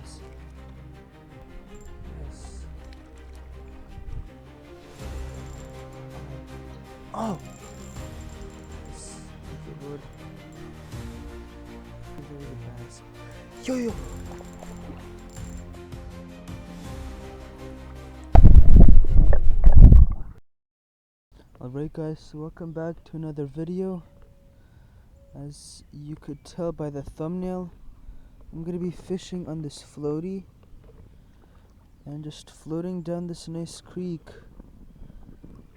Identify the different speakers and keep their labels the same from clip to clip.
Speaker 1: bass. Yes. Oh! Yes. Thank you, Lord. The bass. Yo! Alright guys, so welcome back to another video. As you could tell by the thumbnail, I'm gonna be fishing on this floaty and just floating down this nice creek.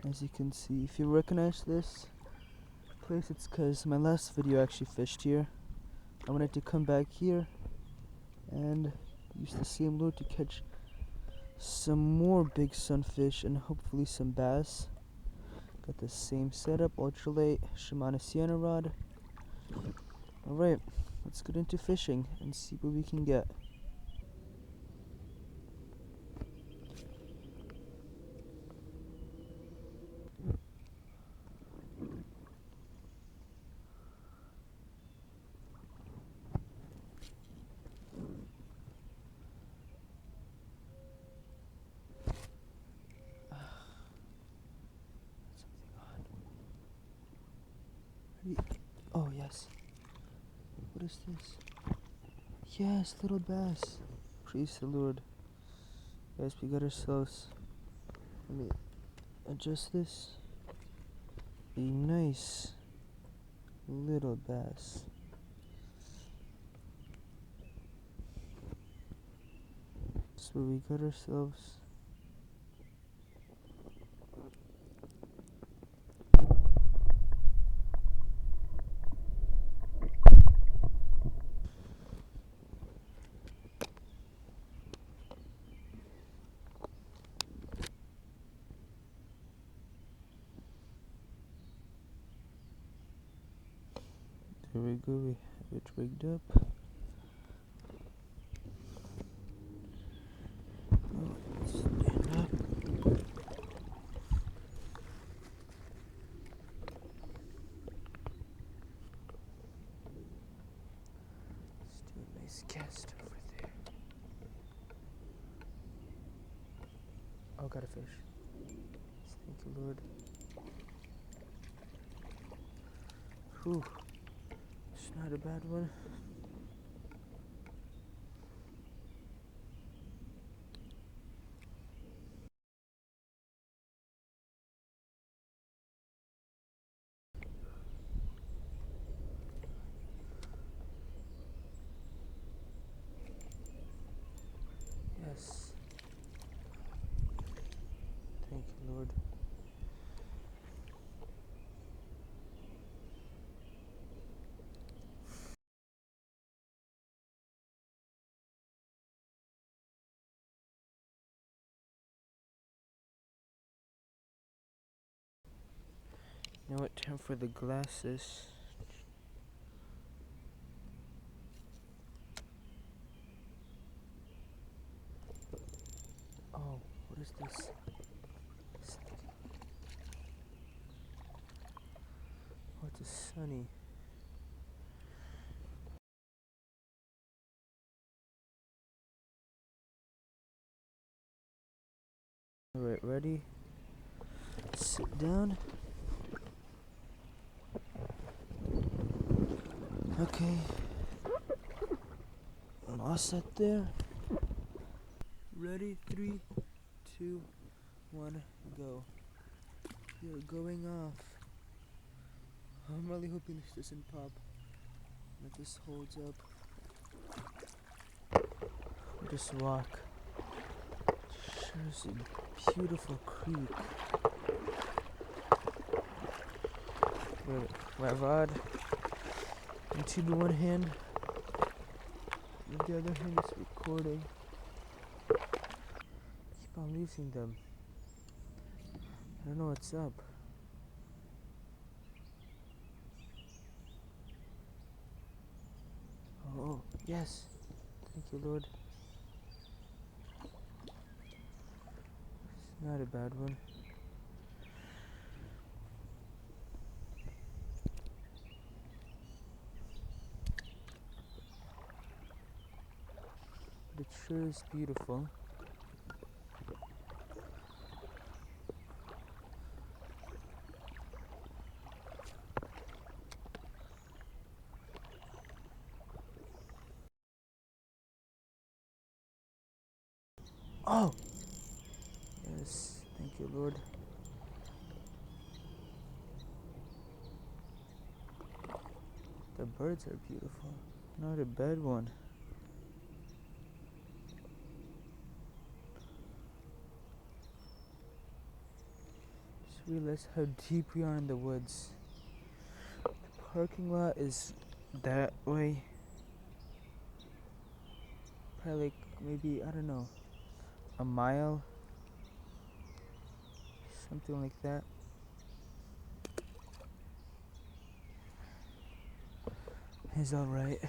Speaker 1: As you can see, if you recognize this place, it's because my last video I actually fished here. I wanted to come back here and use the same lure to catch some more big sunfish and hopefully some bass. Got the same setup, ultralight Shimano Sienna rod. Alright, let's get into fishing and see what we can get. Oh yes. What is this? Yes, little bass. Praise the Lord. Guys, we got ourselves. Let me adjust this. A nice little bass. So we got ourselves. There we go, we have it rigged up. Oh, let's stand up. Let's do a nice cast over there. Oh, got a fish. Thank you, Lord. Whew. It's not a bad one. Yes. Thank you, Lord. Now it's time for the glasses. Oh, what is this? Oh, it's a sunny. Alright, ready? Sit down. Okay. I'm all set there. Ready? 3, 2, 1, go. You're going off. I'm really hoping this doesn't pop. That this holds up. We'll just walk. Sure is a beautiful creek. Wait, my rod into the one hand. With the other hand is recording. Keep on losing them. I don't know what's up. Oh, yes. Thank you, Lord. It's not a bad one. but it sure is beautiful. Oh! Yes, thank you, Lord. The birds are beautiful. Not a bad one. Just realized how deep we are in the woods. The parking lot is that way. Probably like maybe, I don't know, a mile. Something like that. It's alright.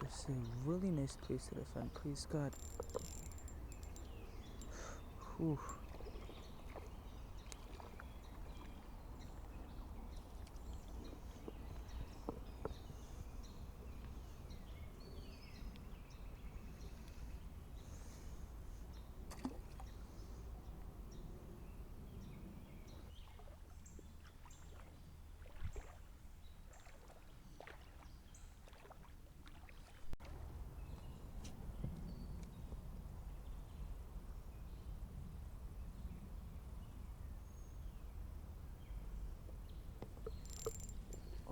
Speaker 1: It's a really nice place that I found. Praise God. Whew.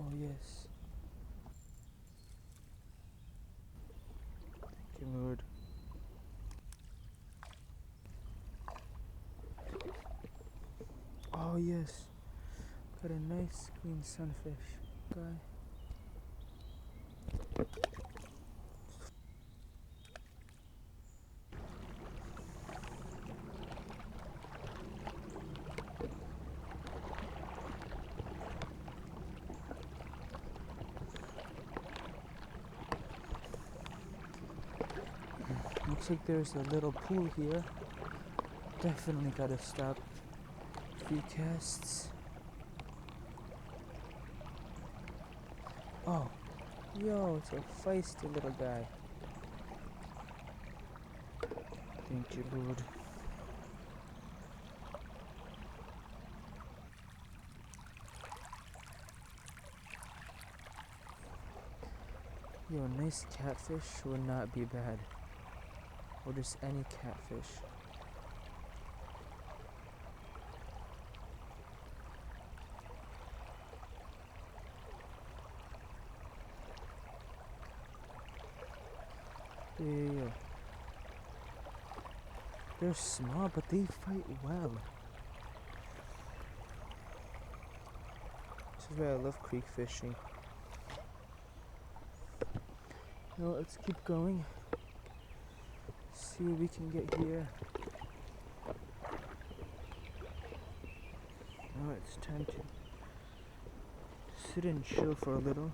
Speaker 1: Oh yes. Thank you, Lord. Oh yes. Got a nice green sunfish guy. Looks like there's a little pool here. Definitely gotta stop. 3 casts. Oh, yo, it's a feisty little guy. Thank you, Lord. Yo, a nice catfish would not be bad. Or just any catfish. Yeah. They're small, but they fight well. This is why I love creek fishing. Now let's keep going. See what we can get here. Now it's time to sit and chill for a little.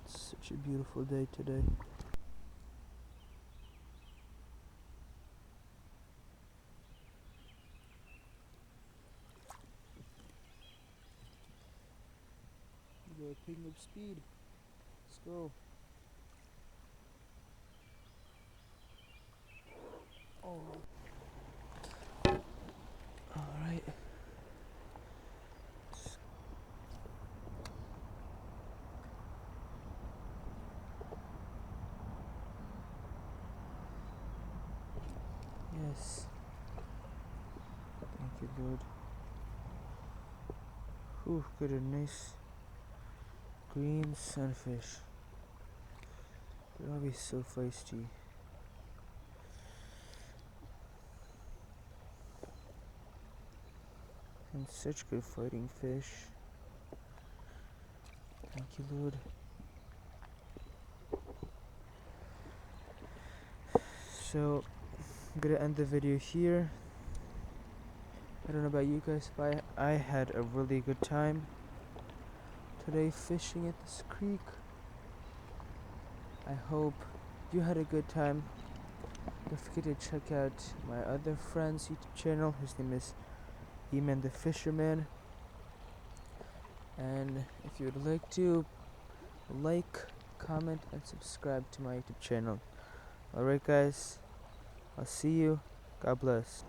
Speaker 1: It's such a beautiful day today. We're picking up speed. Let's go. Oh. Alright. Yes. Thank you, Lord. Whew, got a nice green sunfish. They're always so feisty. And such good fighting fish. Thank you, Lord. So, I'm gonna end the video here. I don't know about you guys, but I had a really good time today fishing at this creek. I hope you had a good time. Don't forget to check out my other friend's YouTube channel. His name is Eman the Fisherman. And if you would like to, like, comment, and subscribe to my YouTube channel. Alright guys, I'll see you. God bless.